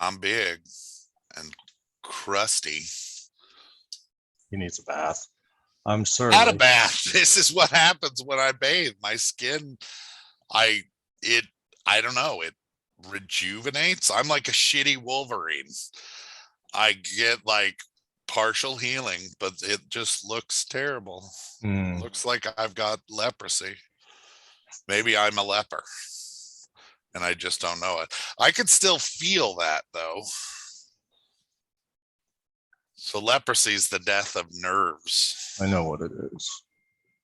I'm big and crusty. He needs a bath. I'm sorry. Not a bath. This is what happens when I bathe. My skin, I it I don't know, it rejuvenates. I'm like a shitty Wolverine. I get like partial healing, but it just looks terrible. Looks like I've got leprosy. Maybe I'm a leper and I just don't know it. I could still feel that though. So leprosy is the death of nerves. I know what it is.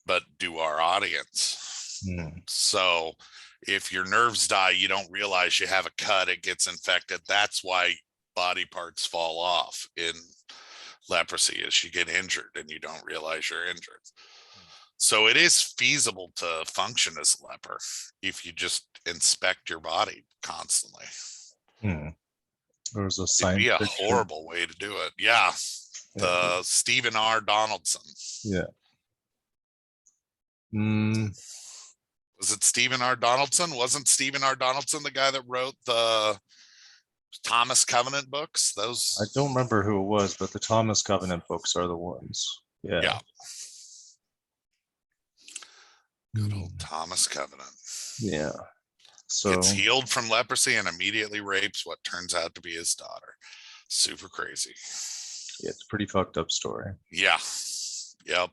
But do our audience. So if your nerves die, you don't realize you have a cut, it gets infected. That's why body parts fall off in leprosy, is you get injured and you don't realize you're injured. So it is feasible to function as a leper if you just inspect your body constantly. There's a It'd be a horrible way to do it. Yeah. The Stephen R. Donaldson. Yeah. Was it Stephen R. Donaldson? Wasn't Stephen R. Donaldson the guy that wrote the Thomas Covenant books? Those, I don't remember who it was, but the Thomas Covenant books are the ones. Yeah. Good old Thomas Covenant. Yeah. So gets healed from leprosy and immediately rapes what turns out to be his daughter. Super crazy. Yeah, it's a pretty fucked up story. Yeah. Yep.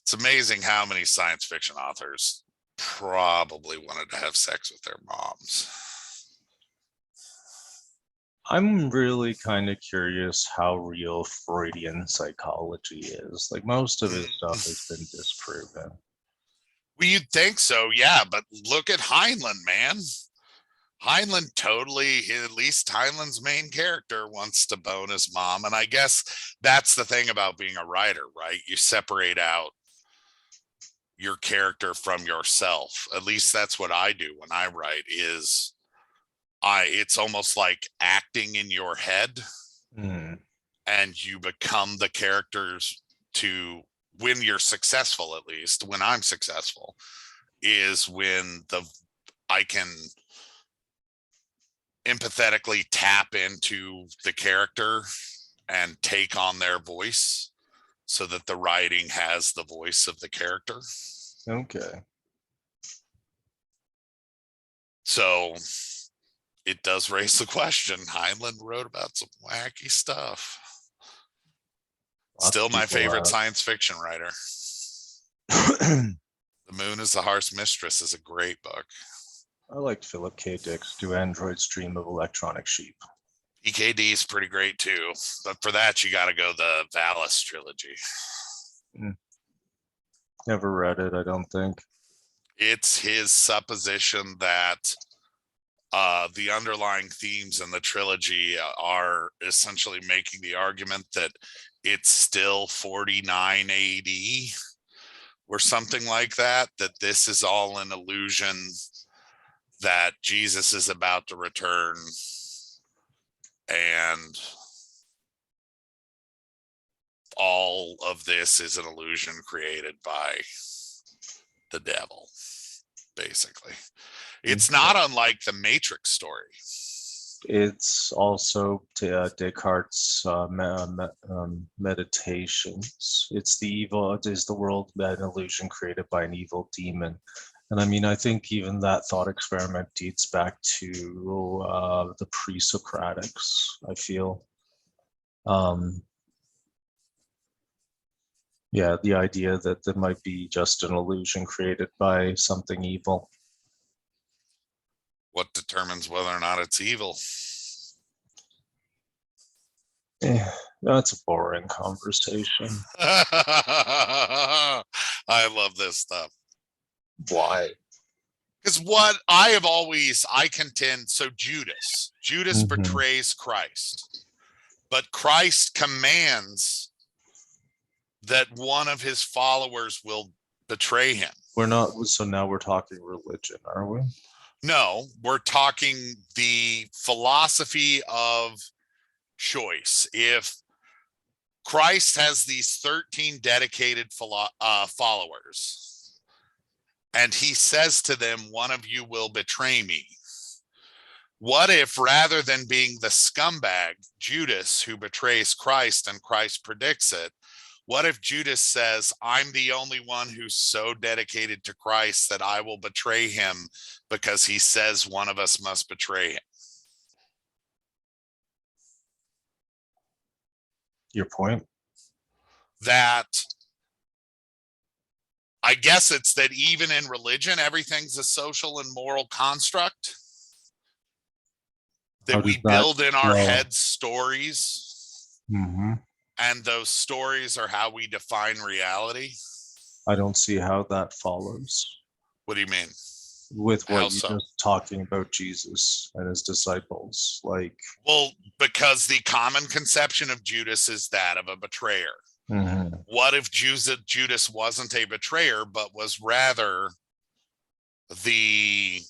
It's amazing how many science fiction authors probably wanted to have sex with their moms. I'm really kind of curious how real Freudian psychology is. Like, most of his stuff has been disproven. Well, you'd think so, yeah, but look at Heinlein, man. Heinlein totally, at least Heinlein's main character wants to bone his mom. And I guess that's the thing about being a writer, right? You separate out your character from yourself. At least that's what I do when I write, is it's almost like acting in your head, and you become the characters to, when you're successful, at least when I'm successful, is when I can empathetically tap into the character and take on their voice so that the writing has the voice of the character. Okay. So it does raise the question. Heinlein wrote about some wacky stuff. Still my favorite science fiction writer. The Moon is the Harsh Mistress is a great book. I liked Philip K. Dick's Do Androids Dream of Electronic Sheep? EKD is pretty great too, but for that you got to go the Valis trilogy. Never read it, I don't think. It's his supposition that the underlying themes in the trilogy are essentially making the argument that it's still 49 AD or something like that, that this is all an illusion, that Jesus is about to return, and all of this is an illusion created by the devil, basically. It's not unlike the Matrix story. It's also Descartes' meditations. It's the evil, it is the world, an illusion created by an evil demon. And I mean, I think even that thought experiment dates back to the pre-Socratics, I feel. Yeah, the idea that there might be just an illusion created by something evil. What determines whether or not it's evil? Yeah, that's a boring conversation. I love this stuff. Why? Because what I contend, so Judas betrays Christ, but Christ commands that one of his followers will betray him. So now we're talking religion, are we? No, we're talking the philosophy of choice. If Christ has these 13 dedicated followers, and he says to them, one of you will betray me, What if, rather than being the scumbag Judas who betrays Christ and Christ predicts it, what if Judas says, I'm the only one who's so dedicated to Christ that I will betray him because he says one of us must betray him? Your point? That, I guess it's that even in religion, everything's a social and moral construct. That we build in our heads stories, and those stories are how we define reality. I don't see how that follows. What do you mean? With what you're just talking about Jesus and his disciples, like, well, because the common conception of Judas is that of a betrayer. What if Judas wasn't a betrayer, but was rather the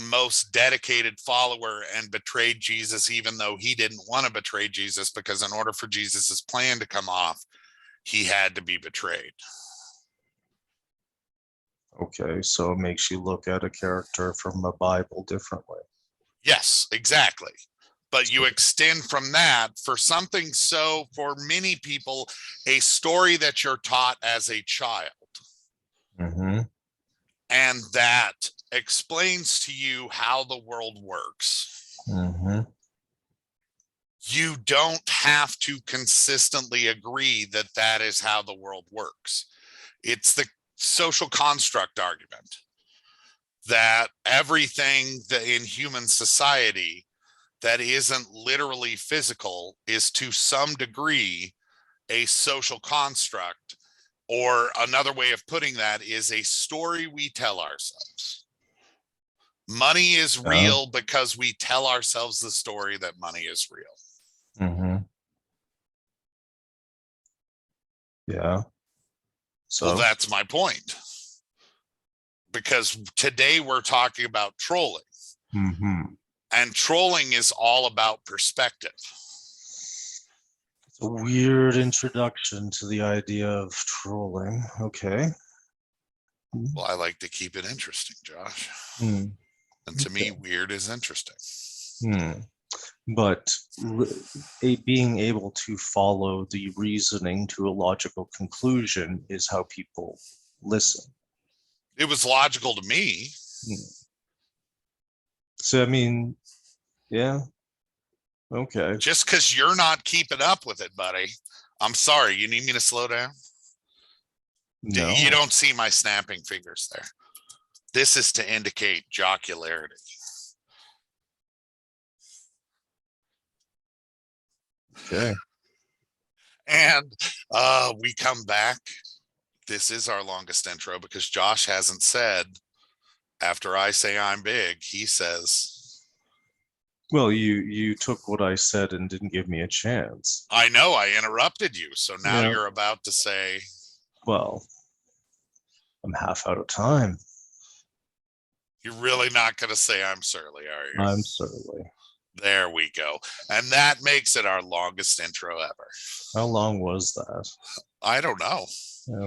most dedicated follower and betrayed Jesus, even though he didn't want to betray Jesus, because in order for Jesus's plan to come off, he had to be betrayed. Okay, so it makes you look at a character from the Bible differently. Yes, exactly. But you extend from that for something, so for many people, a story that you're taught as a child. And that explains to you how the world works. You don't have to consistently agree that that is how the world works. It's the social construct argument that everything that in human society that isn't literally physical is to some degree a social construct, or another way of putting that is a story we tell ourselves. Money is real because we tell ourselves the story that money is real. Yeah. So well, that's my point. Because today we're talking about trolling. And trolling is all about perspective. It's a weird introduction to the idea of trolling. Okay. Well, I like to keep it interesting, Josh. And to me, weird is interesting. But being able to follow the reasoning to a logical conclusion is how people listen. It was logical to me. So, I mean, yeah. Okay. Just because you're not keeping up with it, buddy. I'm sorry. You need me to slow down? No. You don't see my snapping fingers there. This is to indicate jocularity. Okay. And we come back. This is our longest intro because Josh hasn't said, after I say I'm big, he says, well, you took what I said and didn't give me a chance. I know, I interrupted you. So now you're about to say, well, I'm half out of time. You're really not going to say I'm surly, are you? I'm surly. There we go. And that makes it our longest intro ever. How long was that? I don't know.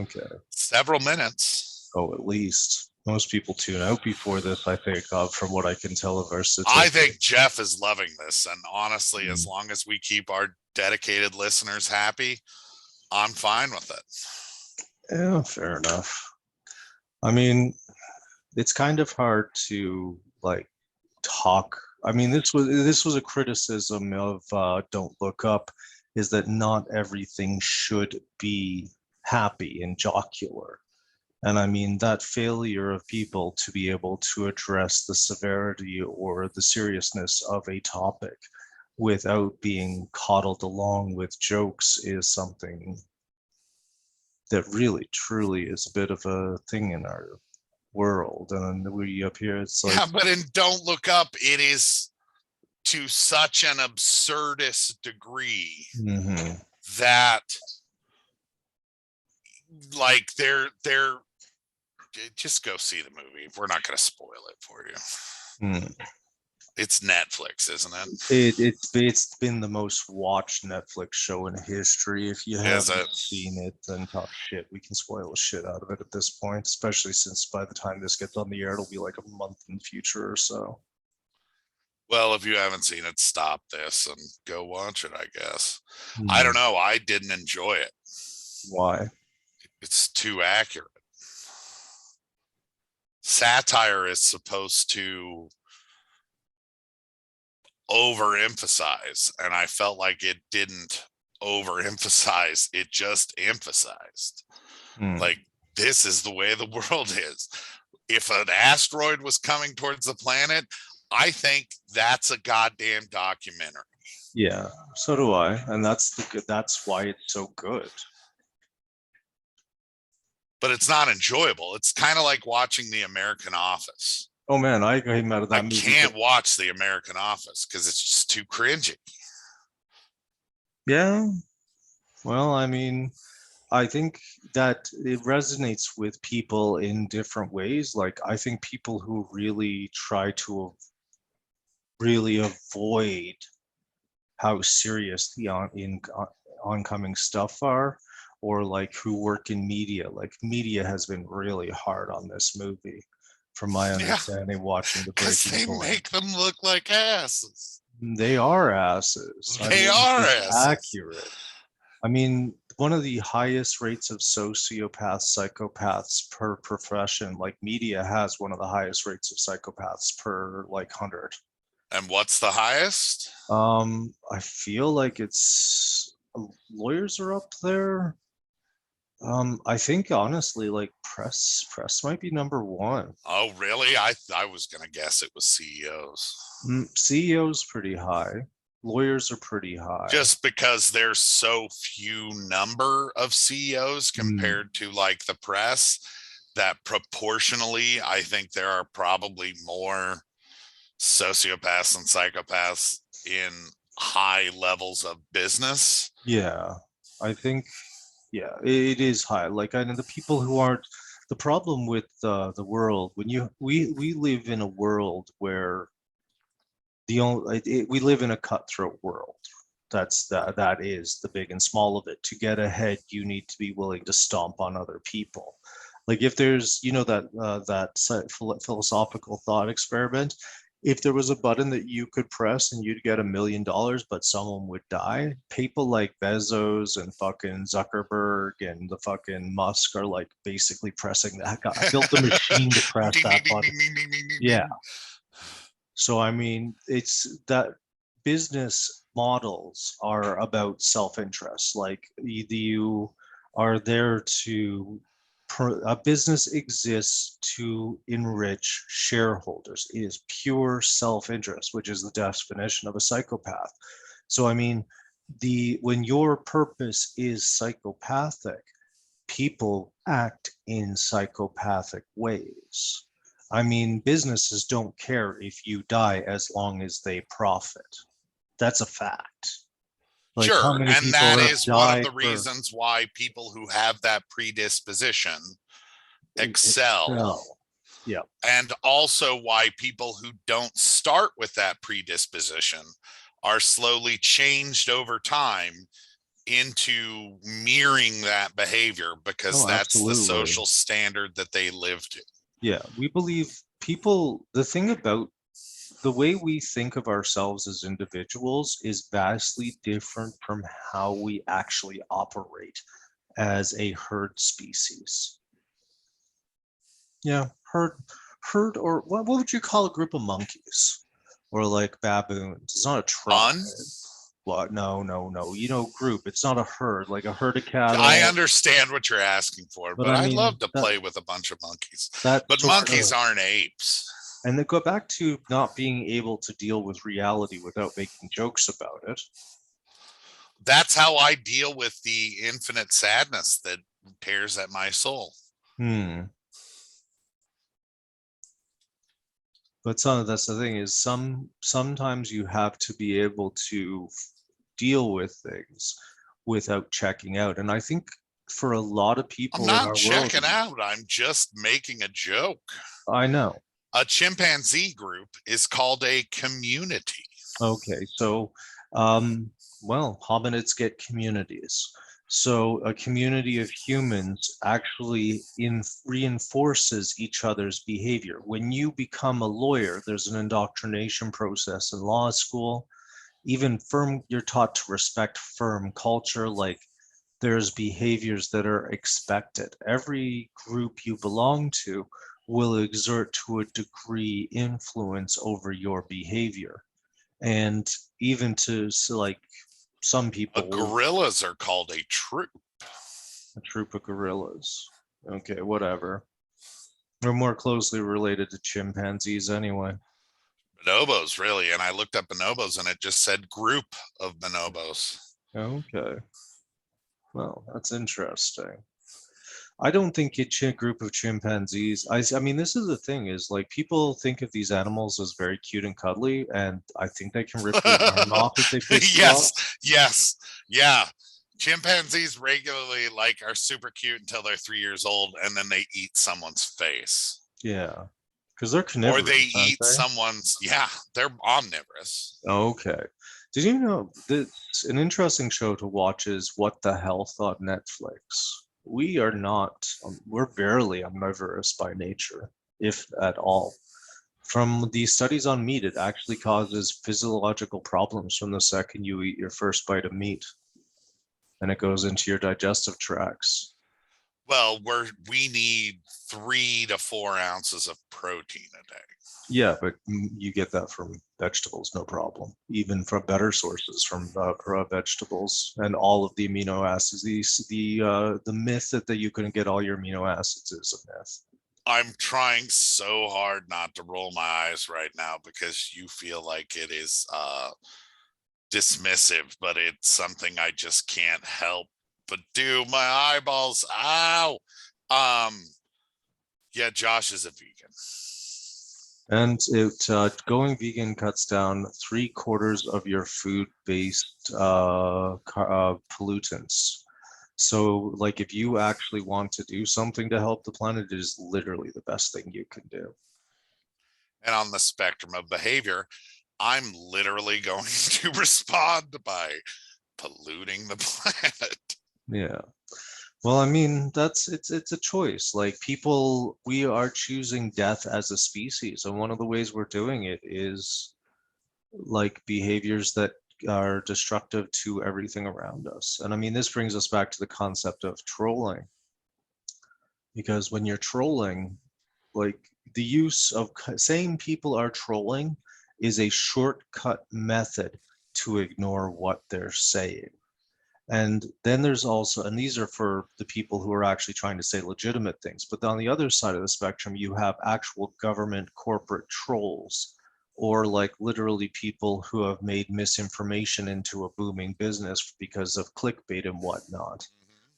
Okay. Several minutes. Oh, at least. Most people tune out before this, I think, from what I can tell of our statistics. I think Jeff is loving this. And honestly, as long as we keep our dedicated listeners happy, I'm fine with it. Yeah, fair enough. I mean, it's kind of hard to talk. I mean, this was a criticism of Don't Look Up, is that not everything should be happy and jocular. And I mean, that failure of people to be able to address the severity or the seriousness of a topic without being coddled along with jokes is something that really, truly is a bit of a thing in our world. And we up here, it's like, yeah, but in Don't Look Up, it is to such an absurdist degree that they're just go see the movie. We're not going to spoil it for you. It's Netflix, isn't it? It's been the most watched Netflix show in history. If you haven't seen it, then talk shit. We can spoil the shit out of it at this point, especially since by the time this gets on the air, it'll be like a month in the future or so. Well, if you haven't seen it, stop this and go watch it, I guess. I Hmm. don't know. I didn't enjoy it. Why? It's too accurate. Satire is supposed to overemphasize, and I felt like it didn't overemphasize, it just emphasized. Hmm. Like, this is the way the world is. If an asteroid was coming towards the planet, I think that's a goddamn documentary. Yeah, so do I, and that's why it's so good. But it's not enjoyable. It's kind of like watching The American Office. Oh man, I came out of I that movie. can't watch The American Office because it's just too cringy. Yeah, well, I mean, I think that it resonates with people in different ways. Like, I think people who really try to really avoid how serious the oncoming stuff are, or like who work in media. Like, media has been really hard on this movie, from my Yeah, understanding, watching the because Breaking they Point. make them look like asses. They are asses. I They mean, are it's asses. accurate. I mean, one of the highest rates of sociopaths, psychopaths per profession, like media has one of the highest rates of psychopaths per like 100. And what's the highest? I feel like it's lawyers are up there. I think honestly, like press might be number one. Oh, really? I was gonna guess it was CEOs. CEOs pretty high. Lawyers are pretty high. Just because there's so few number of CEOs Mm, compared to like the press, that proportionally, I think there are probably more sociopaths and psychopaths in high levels of business. yeah, I think yeah, it is high. Like, I know the people who aren't the problem with the world when you we live in a world where we live in a cutthroat world. That is the big and small of it. To get ahead, you need to be willing to stomp on other people. Like, if there's, philosophical thought experiment, if there was a button that you could press and you'd get $1 million, but someone would die, people like Bezos and fucking Zuckerberg and the fucking Musk are like basically pressing that guy. I built the machine to press Ding, ding, that ding, button. ding, ding, ding, ding, ding, Yeah. ding. So, I mean, it's that business models are about self-interest. Like, you are there to, a business exists to enrich shareholders. It is pure self-interest, which is the definition of a psychopath. So, I mean, when your purpose is psychopathic, people act in psychopathic ways. I mean, businesses don't care if you die as long as they profit. That's a fact. Like, how Sure. many And people that have is one of died the for reasons why people who have that predisposition excel, Excel? Yeah. and also why people who don't start with that predisposition are slowly changed over time into mirroring that behavior because Oh, that's the absolutely. social standard that they live to. Yeah. We believe people, the thing about the way we think of ourselves as individuals is vastly different from how we actually operate as a herd species. Yeah, herd, or what would you call a group of monkeys? Or like baboons. It's not a tribe. Un What? No, no, no. Group. It's not a herd, like a herd of I cattle. understand what you're asking for, But but I I'd mean love to that play with a bunch of monkeys. that But sort monkeys of, aren't apes. and then go back to not being able to deal with reality without making jokes about it. That's how I deal with the infinite sadness that tears at my soul. Hmm. But that's the thing is sometimes you have to be able to deal with things without checking out. And I think for a lot of I'm people in not our world, checking out. I'm just making a joke. I know. A chimpanzee group is called a community. Okay, so um, well, hominids get communities. So a community of humans actually reinforces each other's behavior. When you become a lawyer, there's an indoctrination process in law school. Even you're taught to respect firm culture, like there's behaviors that are expected. Every group you belong to will exert to a degree influence over your behavior. And even to like some people, Gorillas are called a troop. a troop of gorillas. Okay, whatever. They're more closely related to chimpanzees anyway. Bonobos, really. And I looked up bonobos and it just said group of bonobos. Okay. Well, that's interesting. I don't think a group of chimpanzees. I mean, this is the thing: is like people think of these animals as very cute and cuddly, and I think they can rip your arm off if they piss you off. Yes. Yeah. Chimpanzees regularly like are super cute until they're 3 years old, and then they eat someone's face. Yeah, because they're Or carnivorous, they aren't eat they? someone's, yeah, they're omnivorous. Okay. Did you know that an interesting show to watch is What the Health on Netflix? We are not, we're barely omnivorous by nature, if at all. From the studies on meat, it actually causes physiological problems from the second you eat your first bite of meat, and it goes into your digestive tracts. Well, we need 3 to 4 ounces of protein a day. Yeah, but you get that from vegetables, no problem. Even from better sources from vegetables and all of the amino acids. The myth that you couldn't get all your amino acids is a myth. I'm trying so hard not to roll my eyes right now because you feel like it is dismissive, but it's something I just can't help but do. My eyeballs, ow. Yeah, Josh is a vegan. And going vegan cuts down 3/4 of your food-based pollutants. So, like, if you actually want to do something to help the planet, it is literally the best thing you can do. And on the spectrum of behavior, I'm literally going to respond by polluting the planet. Yeah. Well, I mean, it's a choice. Like people, we are choosing death as a species, and one of the ways we're doing it is like behaviors that are destructive to everything around us. And I mean, this brings us back to the concept of trolling, because when you're trolling, like the use of saying people are trolling is a shortcut method to ignore what they're saying. And then there's also, and these are for the people who are actually trying to say legitimate things. But on the other side of the spectrum, you have actual government corporate trolls, or like literally people who have made misinformation into a booming business because of clickbait and whatnot.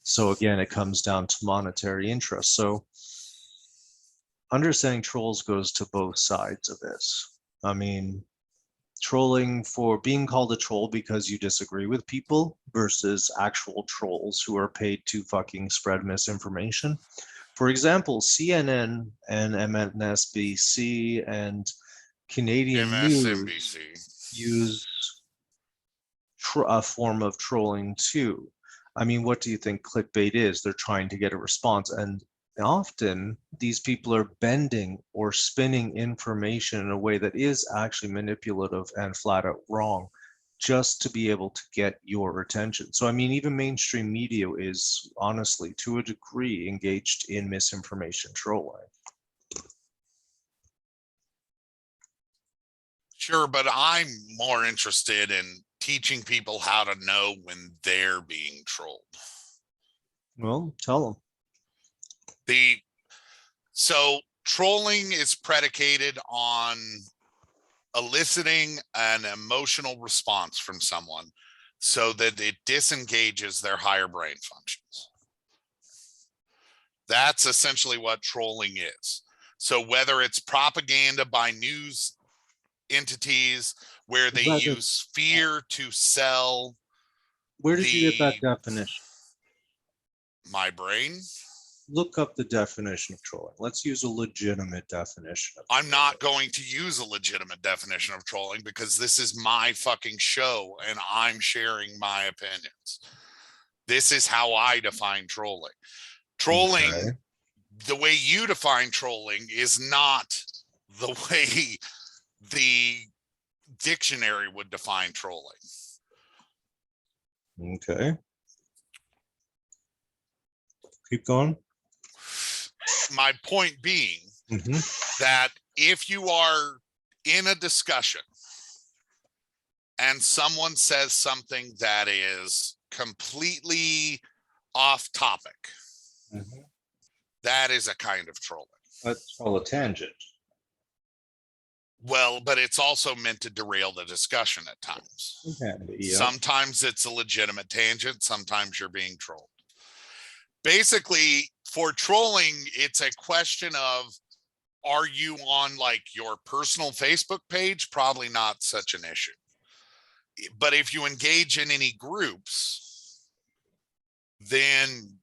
So again, it comes down to monetary interest. So understanding trolls goes to both sides of this. I mean, trolling for being called a troll because you disagree with people versus actual trolls who are paid to fucking spread misinformation. For example, CNN and MSNBC and Canadian news MSNBC. use a form of trolling too. I mean, what do you think clickbait is? They're trying to get a response, and often these people are bending or spinning information in a way that is actually manipulative and flat out wrong just to be able to get your attention. So, I mean, even mainstream media is honestly, to a degree, engaged in misinformation trolling. Sure, but I'm more interested in teaching people how to know when they're being trolled. Well, tell them. So trolling is predicated on eliciting an emotional response from someone so that it disengages their higher brain functions. That's essentially what trolling is. So whether it's propaganda by news entities where they use fear to sell Where did you get that definition? My brain. Look up the definition of trolling. Let's use a legitimate definition of I'm not going to use a legitimate definition of trolling because this is my fucking show and I'm sharing my opinions. This is how I define trolling. Trolling, Okay. the way you define trolling is not the way the dictionary would define trolling. Okay. Keep going. My point being that if you are in a discussion and someone says something that is completely off topic, that is a kind of trolling. That's called a tangent. Well, but it's also meant to derail the discussion at times. Yeah. Sometimes it's a legitimate tangent. Sometimes you're being trolled. Basically, for trolling, it's a question of, are you on like your personal Facebook page? Probably not such an issue. But if you engage in any groups, then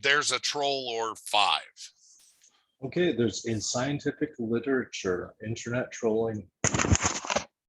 there's a troll or five. Okay, there's in scientific literature, internet trolling.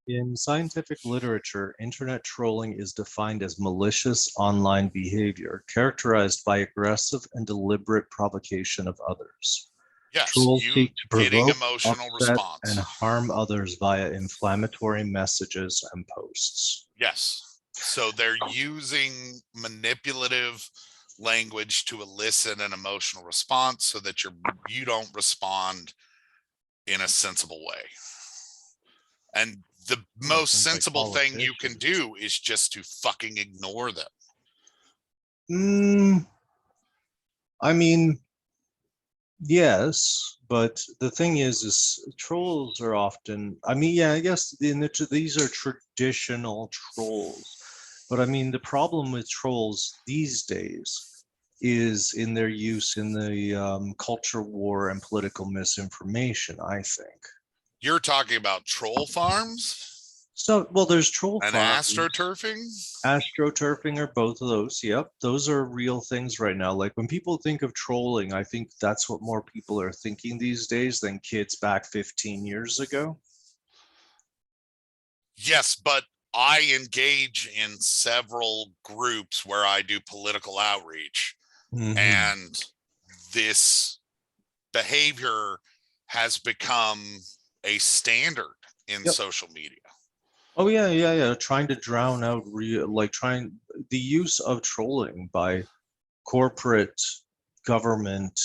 In scientific literature, internet trolling is defined as malicious online behavior characterized by aggressive and deliberate provocation of others. Yes, Trolls you seek to getting provoke, emotional upset, response and harm others via inflammatory messages and posts. Yes. So they're using manipulative language to elicit an emotional response so that you don't respond in a sensible way. And the most sensible thing you can do is just to fucking ignore them. I mean, yes, but the thing is trolls are often, I mean, yeah, I guess these are traditional trolls. But I mean, the problem with trolls these days is in their use in the culture war and political misinformation, I think. You're talking about troll farms? So, well, there's troll and farms. astroturfing? Astroturfing are both of those. Yep, those are real things right now. Like when people think of trolling, I think that's what more people are thinking these days than kids back 15 years ago. Yes, but I engage in several groups where I do political outreach, and this behavior has become a standard in social media. Oh yeah. Trying to drown out the use of trolling by corporate, government,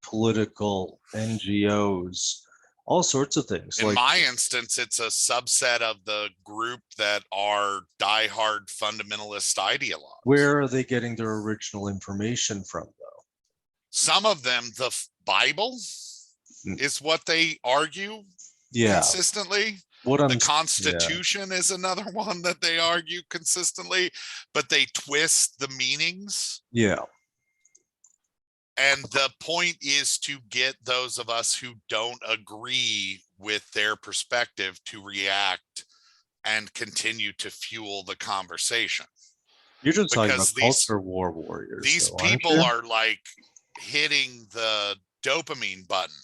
political, NGOs, all sorts of things. In my instance, it's a subset of the group that are diehard fundamentalist ideologues. Where are they getting their original information from, though? Some of them, the Bible is what they argue consistently. The Constitution is another one that they argue consistently, but they twist the meanings. Yeah. And the point is to get those of us who don't agree with their perspective to react and continue to fuel the conversation. You're just talking about culture war warriors. These people are like hitting the dopamine button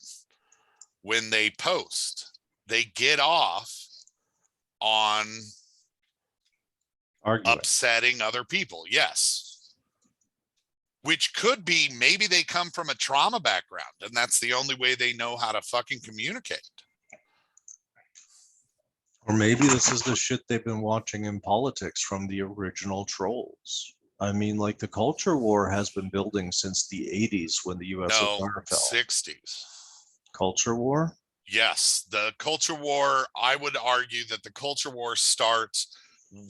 when they post. They get off on upsetting other people. Yes. Which could be maybe they come from a trauma background and that's the only way they know how to fucking communicate. Or maybe this is the shit they've been watching in politics from the original trolls. I mean, like the culture war has been building since the 80s when the USSR fell. 60s. Culture war? Yes, the culture war, I would argue that the culture war starts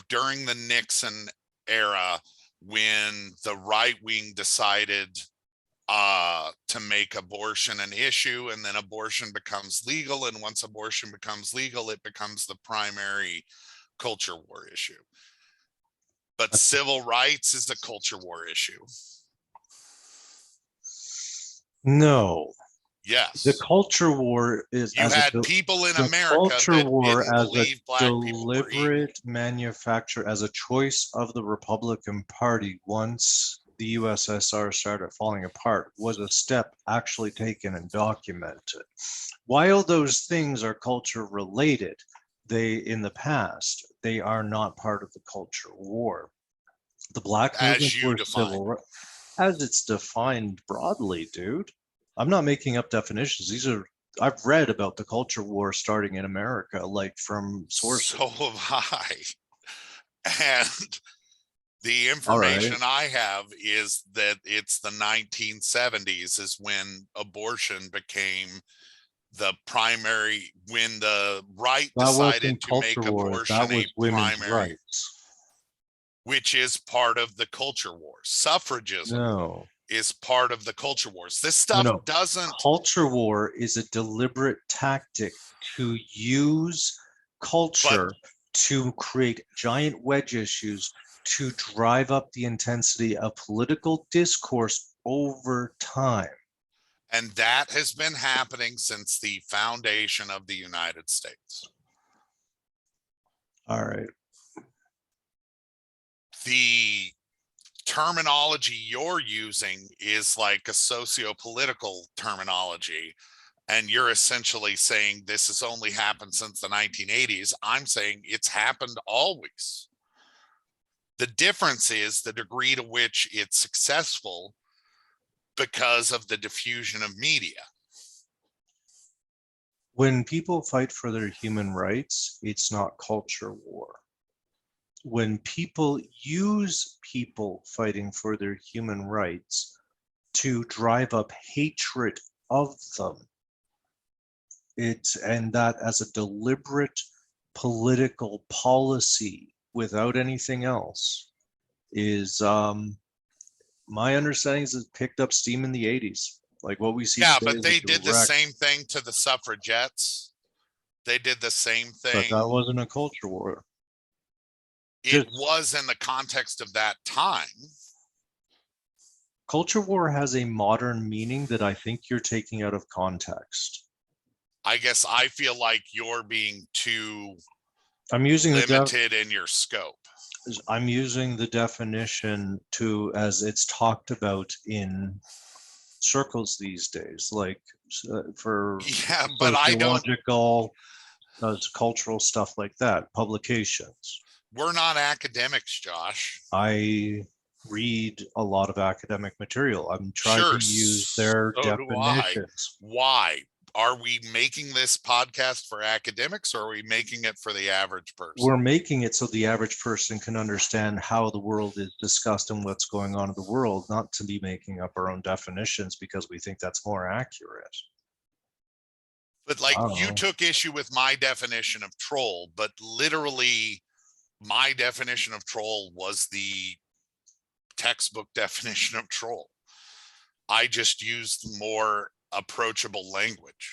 during the Nixon era when the right wing decided to make abortion an issue, and then abortion becomes legal. And once abortion becomes legal, it becomes the primary culture war issue. But civil rights is a culture war issue. No. Yes. The culture war is you had people in America culture war as a deliberate manufacture, as a choice of the Republican Party once the USSR started falling apart, was a step actually taken and documented. While those things are culture related, in the past, they are not part of the culture war. The black as movement you were define. civil rights, as it's defined broadly, dude. I'm not making up definitions. I've read about the culture war starting in America, like from sources. So have I. And the All right. information I have is that it's the 1970s is when abortion became the primary, when the right That wasn't decided to make culture war. abortion That a was women's primary, rights. which is part of the culture wars. Suffragism No, is part of the culture wars. This no, stuff no. doesn't. Culture war is a deliberate tactic to use culture to create giant wedge issues to drive up the intensity of political discourse over time. And that has been happening since the foundation of the United States. All right. The terminology you're using is like a socio-political terminology. And you're essentially saying this has only happened since the 1980s. I'm saying it's happened always. The difference is the degree to which it's successful because of the diffusion of media. When people fight for their human rights, it's not culture war. When people use people fighting for their human rights to drive up hatred of them, and that as a deliberate political policy without anything else is my understanding is it picked up steam in the 80s. Like what we see Yeah, today but is they a did the direct- same thing to the suffragettes. They did the same but thing. that wasn't a culture war. It was in the context of that time. Culture war has a modern meaning that I think you're taking out of context. I guess I feel like you're being too I'm using limited in your scope. I'm using the definition to as it's talked about in circles these days, like for Yeah, but I don't. sociological, cultural stuff like that, publications. We're not academics, Josh. I read a lot of academic material. I'm trying Sure, to use their so do I. definitions. Why? Are we making this podcast for academics or are we making it for the average person? We're making it so the average person can understand how the world is discussed and what's going on in the world, not to be making up our own definitions because we think that's more accurate. But like I don't you know. took issue with my definition of troll, but literally my definition of troll was the textbook definition of troll. I just used more approachable language.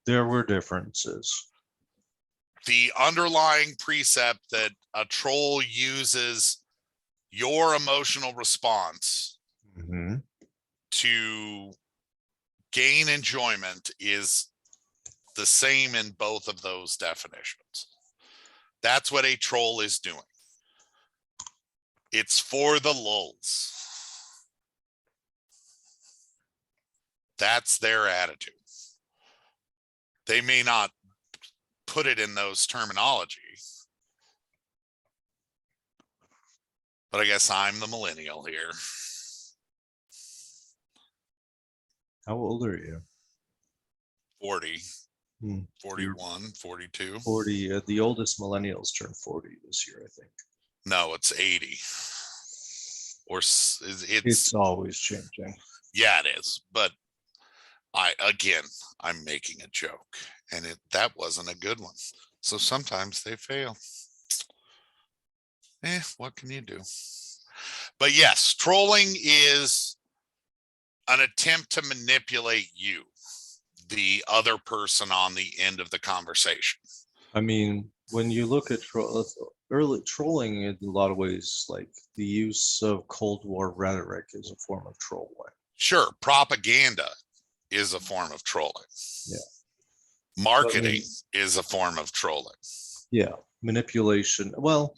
There were differences. The underlying precept that a troll uses your emotional response Mhm. to gain enjoyment is the same in both of those definitions. That's what a troll is doing. It's for the lulz. That's their attitude. They may not put it in those terminology, but I guess I'm the millennial here. How old are you? 40, Hmm. 41, 42. 40. The oldest millennials turn 40 this year, I think. No, it's 80. Or It's always changing. Yeah, it is. But I'm making a joke, and that wasn't a good one. So sometimes they fail. What can you do? But yes, trolling is an attempt to manipulate you, the other person on the end of the conversation. I mean, when you look at early trolling in a lot of ways, like the use of Cold War rhetoric is a form of trolling. Sure, propaganda is a form of trolling. Yeah. Marketing is a form of trolling. Yeah, manipulation. Well,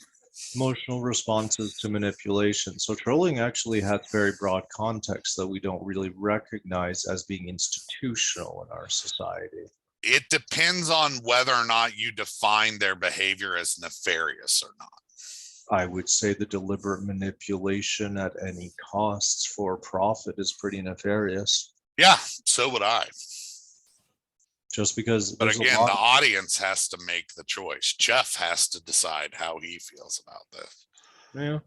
emotional responses to manipulation. So trolling actually has very broad context that we don't really recognize as being institutional in our society. It depends on whether or not you define their behavior as nefarious or not. I would say the deliberate manipulation at any costs for profit is pretty nefarious. Yeah, so would I. Just because But there's a again, the lot. audience has to make the choice. Jeff has to decide how he feels about this. Yeah.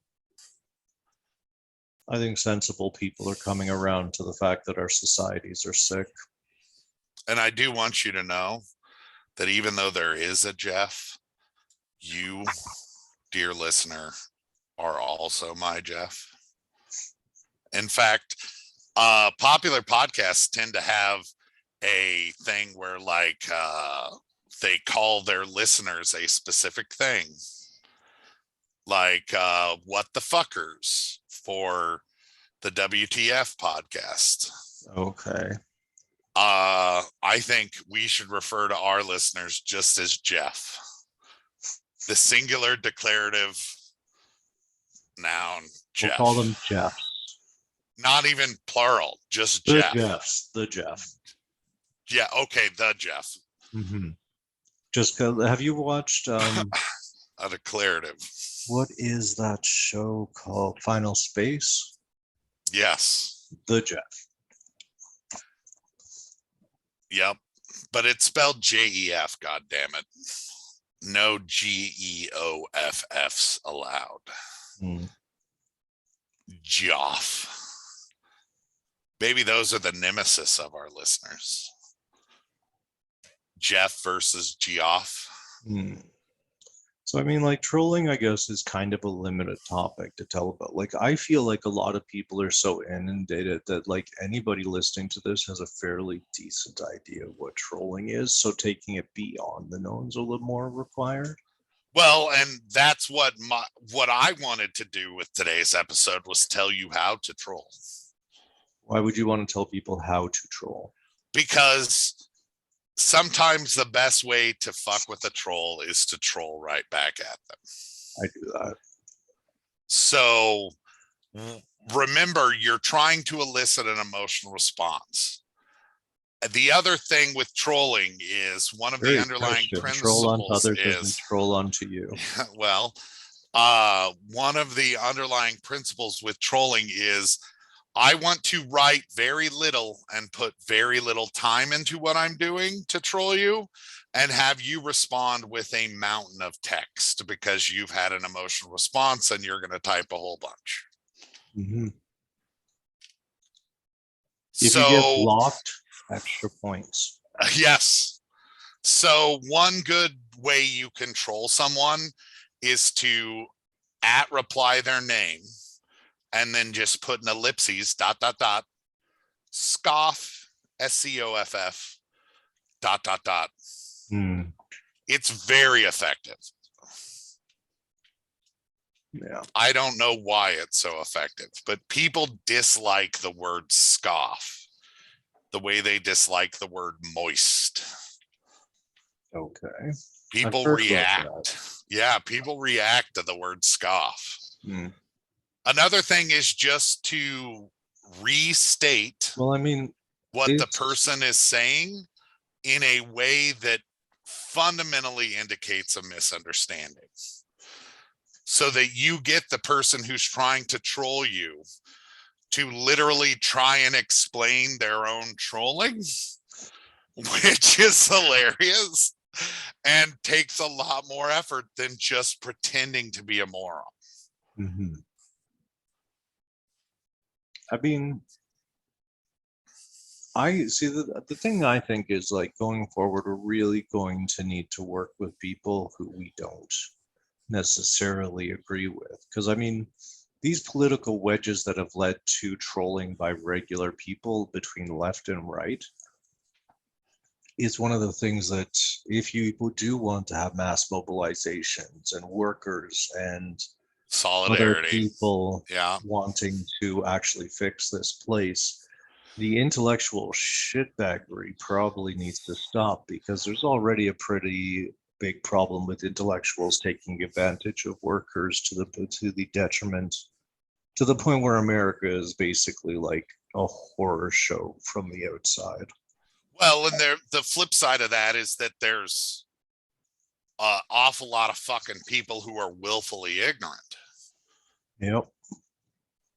I think sensible people are coming around to the fact that our societies are sick. And I do want you to know that even though there is a Jeff, you, dear listener, are also my Jeff. In fact, popular podcasts tend to have a thing where like they call their listeners a specific thing, like what the fuckers for the WTF podcast. Okay. I think we should refer to our listeners just as Jeff, the singular declarative noun We'll Jeff. call them Jeffs. Not even plural, just The Jeff. Jeffs. The Jeff. Yeah, okay, the Jeff. Mm-hmm. Just have you watched A declarative. what is that show called? Final Space? Yes. The Jeff. Yep. But it's spelled J-E-F, god damn it. No G-E-O-F-Fs allowed. Joff. Maybe those are the nemesis of our listeners. Jeff versus Geoff. So, I mean, like, trolling, I guess, is kind of a limited topic to tell about. Like, I feel like a lot of people are so inundated that, like, anybody listening to this has a fairly decent idea of what trolling is. So taking it beyond the known is a little more required. Well, and that's what I wanted to do with today's episode was tell you how to troll. Why would you want to tell people how to troll? Because sometimes the best way to fuck with a troll is to troll right back at them. I do that. So remember, you're trying to elicit an emotional response. The other thing with trolling is one of the underlying principles troll onto others is doesn't troll onto you. Well, one of the underlying principles with trolling is I want to write very little and put very little time into what I'm doing to troll you and have you respond with a mountain of text because you've had an emotional response and you're going to type a whole bunch. Mm-hmm. If you get blocked, extra points. Yes. So one good way you control someone is to @reply their name and then just put an ellipses, ... scoff, SCOFF, ... It's very effective. Yeah. I don't know why it's so effective, but people dislike the word scoff the way they dislike the word moist. Okay. People react. Yeah, people react to the word scoff. Another thing is just to restate what the person is saying in a way that fundamentally indicates a misunderstanding. So that you get the person who's trying to troll you to literally try and explain their own trolling, which is hilarious and takes a lot more effort than just pretending to be a moron. Mm-hmm. I mean, I see the thing I think is like going forward, we're really going to need to work with people who we don't necessarily agree with. Because I mean, these political wedges that have led to trolling by regular people between left and right is one of the things that if you do want to have mass mobilizations and workers and solidarity, other people wanting to actually fix this place, the intellectual shitbaggery probably needs to stop because there's already a pretty big problem with intellectuals taking advantage of workers to the detriment, to the point where America is basically like a horror show from the outside. Well, and the flip side of that is that there's awful lot of fucking people who are willfully ignorant. Yep.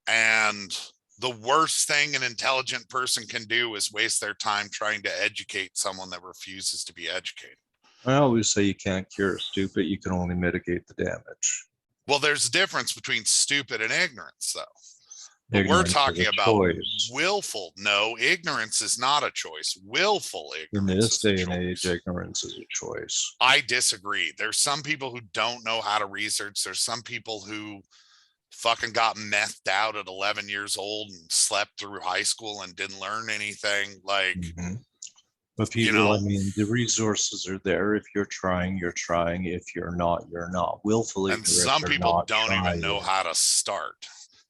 And the worst thing an intelligent person can do is waste their time trying to educate someone that refuses to be educated. I always say you can't cure stupid, you can only mitigate the damage. Well, there's a difference between stupid and ignorance, though. But Ignorance we're is talking a about choice. willful. No, ignorance is not a choice. Willful In ignorance this is a day and age, choice. ignorance is a choice. I disagree. There's some people who don't know how to research. There's some people who fucking got methed out at 11 years old and slept through high school and didn't learn anything. Like, Mhm. But you people, I know, mean, the resources are there. If you're trying, you're trying. If you're not, you're not. Willfully and ignorant some or people not don't even know trying. how to start.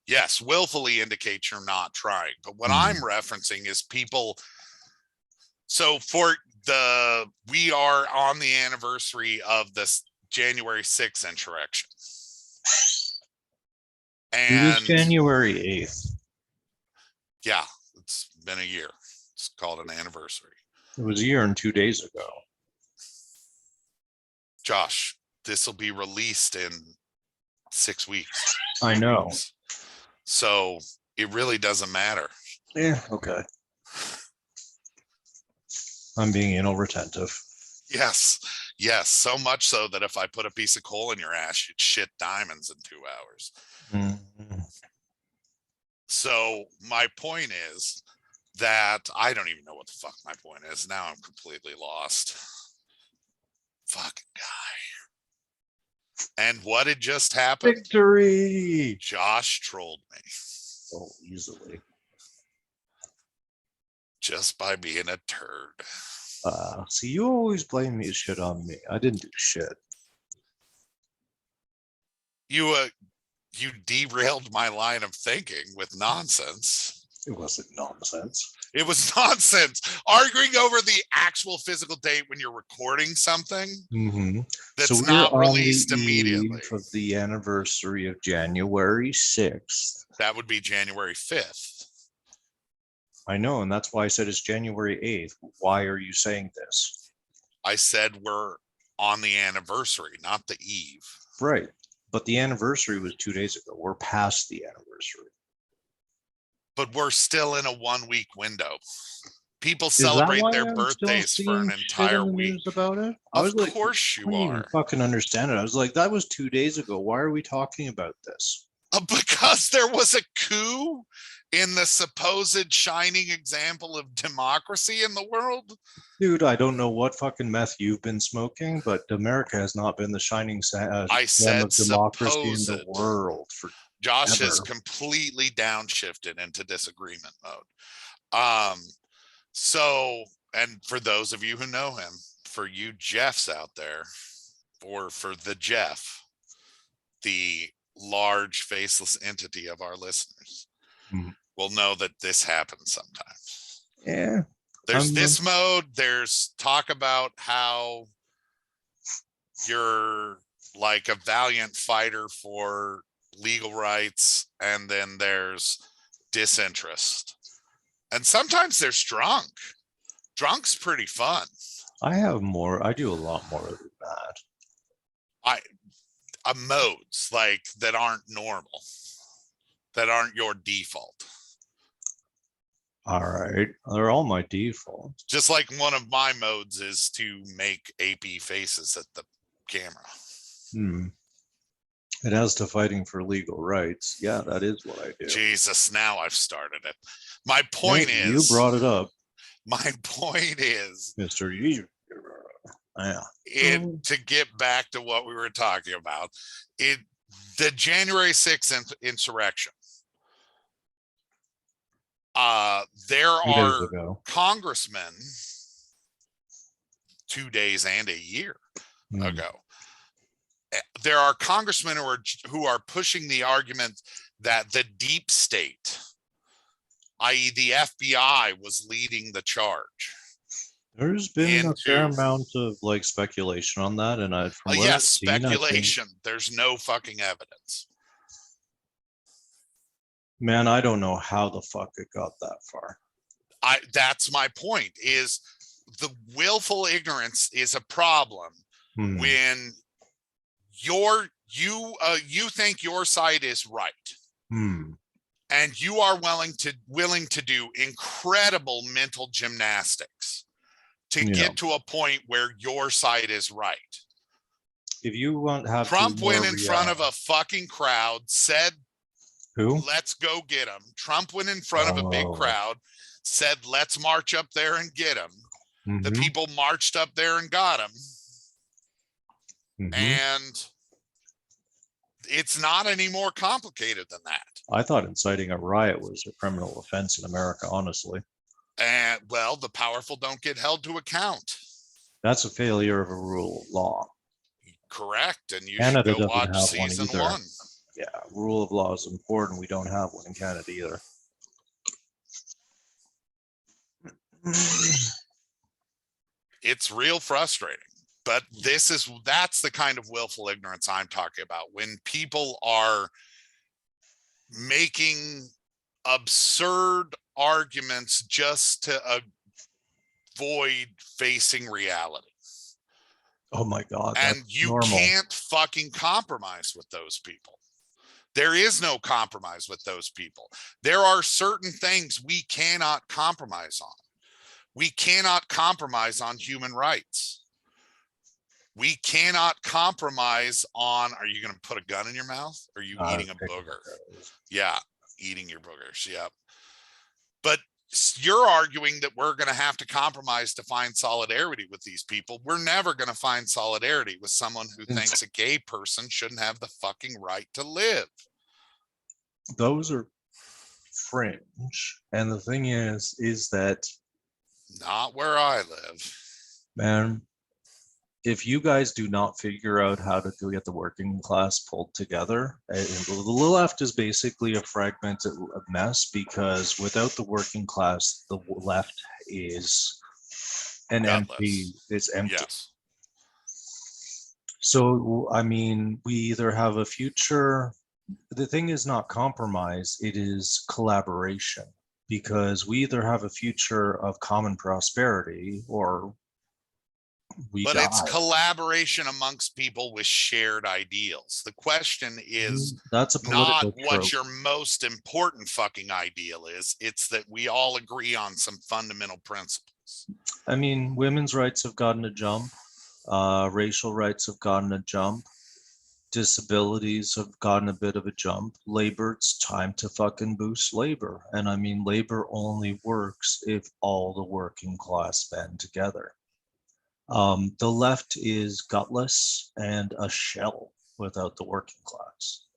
Yes, willfully indicates you're not trying. But what Hmm. I'm referencing is people. So we are on the anniversary of this January 6th insurrection. It was And January 8th. yeah, it's been a year. It's called an anniversary. It was a year and 2 days ago. Josh, this will be released in 6 weeks. I know. So it really doesn't matter. Yeah, okay. I'm being retentive. Yes. Yes. So much so that if I put a piece of coal in your ass, you'd shit diamonds in 2 hours. Mhm. So my point is that I don't even know what the fuck my point is. Now I'm completely lost. Fucking guy. And what had just happened? Victory! Josh trolled me. Oh, easily. Just by being a turd. See, you always blame me shit on me. I didn't do shit. You derailed my line of thinking with nonsense. It wasn't nonsense. It was nonsense. Arguing over the actual physical date when you're recording something Mm-hmm. that's So we're not on released the immediately. eve of the anniversary of January 6th. That would be January 5th. I know, and that's why I said it's January 8th. Why are you saying this? I said we're on the anniversary, not the eve. Right. But the anniversary was 2 days ago. We're past the anniversary. But we're still in a 1 week window. People Is that celebrate why their I'm still birthdays for seeing an shit entire in the week. news about it? I was Of like, course I you couldn't even are. fucking understand it. I was like, that was 2 days ago. Why are we talking about this? Because there was a coup in the supposed shining example of democracy in the world. Dude, I don't know what fucking meth you've been smoking, but America has not been the shining gem of democracy in the world for Josh ever. has completely downshifted into disagreement mode. So, and for those of you who know him, for you Jeffs out there, or for the Jeff, the large faceless entity of our listeners, will know that this happens sometimes. Yeah. There's this mode. There's talk about how you're like a valiant fighter for legal rights, and then there's disinterest. And sometimes there's drunk. Drunk's pretty fun. I do a lot more than that. Modes like that aren't normal, that aren't your default. All right. They're all my default. Just like one of my modes is to make AP faces at the camera. It has to fighting for legal rights. Yeah, that is what I do. Jesus, now I've started it. My point is, you brought it up. My point is, Mr. Yeah. To get back to what we were talking about, the January 6th insurrection. There are congressmen 2 days and a year ago. There are congressmen who are pushing the argument that the deep state, i.e. the FBI, was leading the charge. There's been a fair amount of like speculation on that, and speculation. There's no fucking evidence. Man, I don't know how the fuck it got that far. That's my point, is the willful ignorance is a problem, Hmm. when you think your side is right, Hmm. and you are willing to do incredible mental gymnastics to Yeah. get to a point where your side is right. If you want have Trump to went more in front of a fucking crowd, said, who? let's go get him. Trump went in front of a big Oh. crowd, said, let's march up there and get him. The Mhm. people marched up there and got him. Mhm. And it's not any more complicated than that. I thought inciting a riot was a criminal offense in America, honestly. And well, the powerful don't get held to account. That's a failure of a rule of law. Correct. And you Canada should go doesn't watch have one season either. 1. Yeah, rule of law is important. We don't have one in Canada either. It's real frustrating. But that's the kind of willful ignorance I'm talking about. When people are making absurd arguments just to avoid facing reality. Oh my God. And That's you normal. can't fucking compromise with those people. There is no compromise with those people. There are certain things we cannot compromise on. We cannot compromise on human rights. We cannot compromise on, are you going to put a gun in your mouth? Or are you eating a booger? Yeah, eating your boogers. Yep. But you're arguing that we're going to have to compromise to find solidarity with these people. We're never going to find solidarity with someone who thinks a gay person shouldn't have the fucking right to live. Those are fringe. And the thing is that not where I live. Man, if you guys do not figure out how to get the working class pulled together, the left is basically a fragmented mess, because without the working class, the left is an empty. It's empty. Yes. So, I mean, we either have a future. The thing is not compromise, it is collaboration, because we either have a future of common prosperity or but it's collaboration amongst people with shared ideals. The question is that's a not trope. what your most important fucking ideal is. It's that we all agree on some fundamental principles. I mean, women's rights have gotten a jump. Racial rights have gotten a jump. Disabilities have gotten a bit of a jump. Labor, it's time to fucking boost labor. And I mean, labor only works if all the working class band together. The left is gutless and a shell without the working class.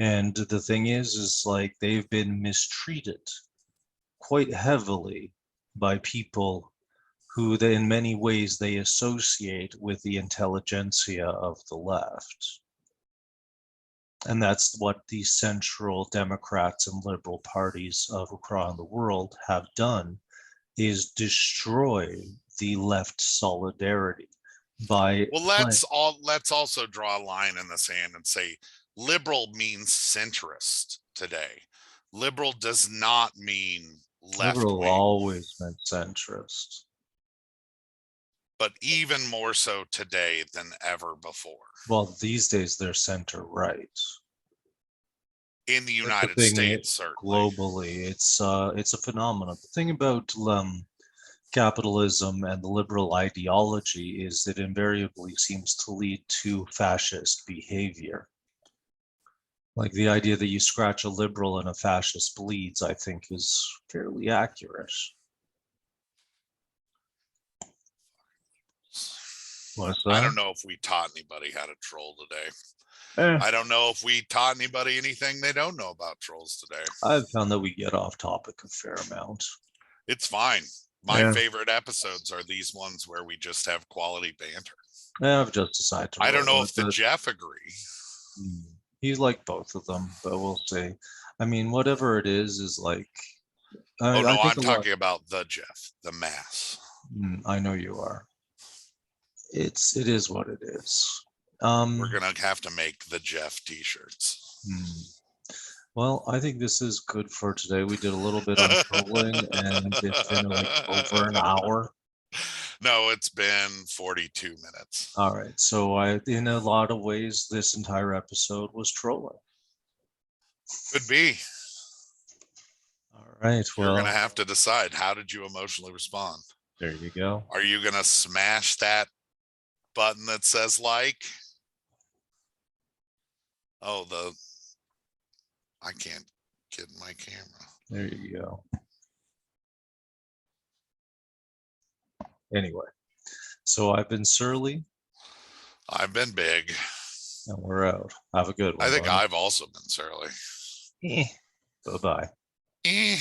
And the thing is like they've been mistreated quite heavily by people who they, in many ways they associate with the intelligentsia of the left. And that's what the central Democrats and liberal parties of around the world have done, is destroy the left solidarity by let's also draw a line in the sand and say liberal means centrist today. Liberal does not mean left wing. Liberal always meant centrist, but even more so today than ever before. Well, these days they're center right in the United States. Certainly, globally, it's a phenomenon. The thing about capitalism and the liberal ideology is that invariably seems to lead to fascist behavior. Like the idea that you scratch a liberal and a fascist bleeds, I think is fairly accurate. What's that? I don't know if we taught anybody how to troll today. I don't know if we taught anybody anything they don't know about trolls today. I've found that we get off topic a fair amount. It's fine. My favorite episodes are these ones where we just have quality banter. Yeah, I've just decided to. I don't know if the Jeff agree. He's like both of them, but we'll see. I mean, whatever it is like. I'm talking about the Jeff, the mass. I know you are. It is what it is. We're gonna have to make the Jeff t-shirts. Well, I think this is good for today. We did a little bit on trolling, and it's been like over an hour. No, it's been 42 minutes. All right. So in a lot of ways, this entire episode was trolling. Could be. All right. You're Well, gonna have to decide, how did you emotionally respond? there you go. Are you gonna smash that button that says like? Oh, I can't get my camera. There you go. Anyway, so I've been Surly, I've been big. and we're out. Have a good one. I think buddy. I've also been surly. Bye-bye. Eh.